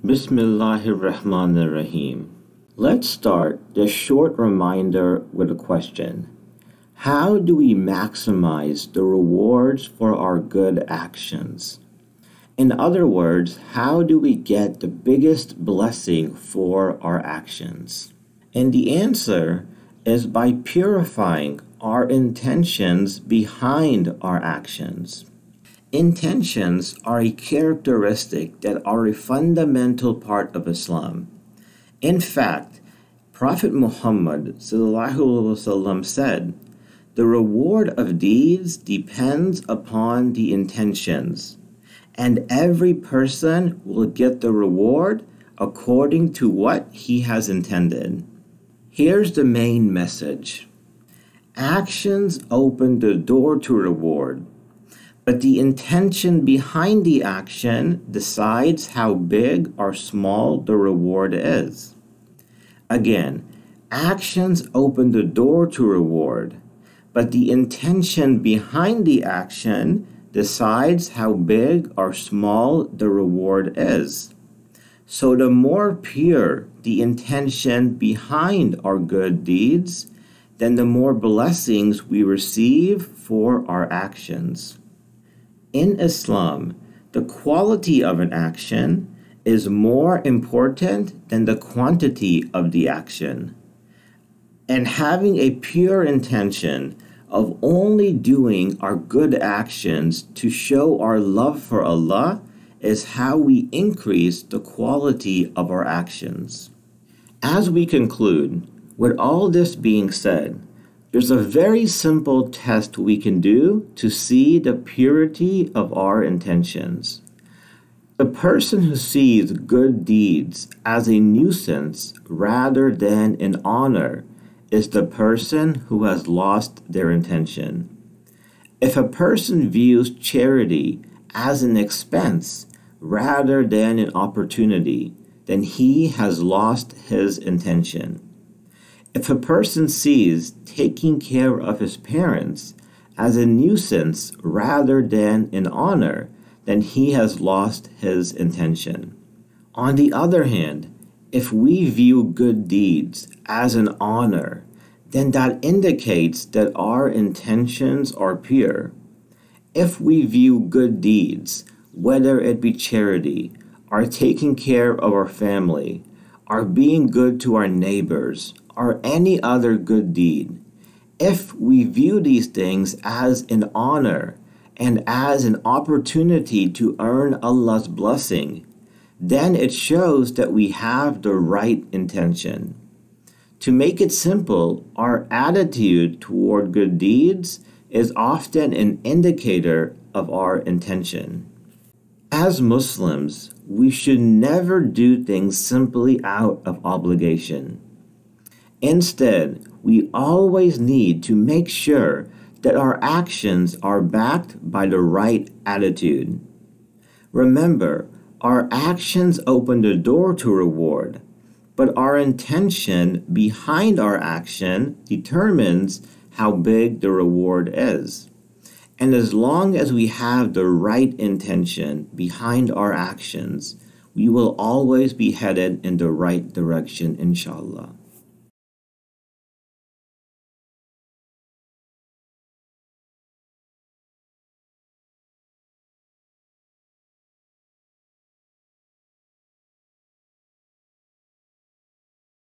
Bismillahirrahmanirrahim. Let's start this short reminder with a question. How do we maximize the rewards for our good actions? In other words, how do we get the biggest blessing for our actions? And the answer is by purifying our intentions behind our actions. Intentions are a characteristic that are a fundamental part of Islam. In fact, Prophet Muhammad ﷺ said, "The reward of deeds depends upon the intentions, and every person will get the reward according to what he has intended." Here's the main message. Actions open the door to reward, but the intention behind the action decides how big or small the reward is. Again, actions open the door to reward, but the intention behind the action decides how big or small the reward is. So the more pure the intention behind our good deeds, then the more blessings we receive for our actions. In Islam, the quality of an action is more important than the quantity of the action. And having a pure intention of only doing our good actions to show our love for Allah is how we increase the quality of our actions. As we conclude, with all this being said, there's a very simple test we can do to see the purity of our intentions. The person who sees good deeds as a nuisance rather than an honor is the person who has lost their intention. If a person views charity as an expense rather than an opportunity, then he has lost his intention. If a person sees taking care of his parents as a nuisance rather than an honor, then he has lost his intention. On the other hand, if we view good deeds as an honor, then that indicates that our intentions are pure. If we view good deeds, whether it be charity, or taking care of our family, or being good to our neighbors, or any other good deed, if we view these things as an honor and as an opportunity to earn Allah's blessing, then it shows that we have the right intention. To make it simple, our attitude toward good deeds is often an indicator of our intention. As Muslims, we should never do things simply out of obligation. Instead, we always need to make sure that our actions are backed by the right attitude. Remember, our actions open the door to reward, but our intention behind our action determines how big the reward is. And as long as we have the right intention behind our actions, we will always be headed in the right direction, inshallah.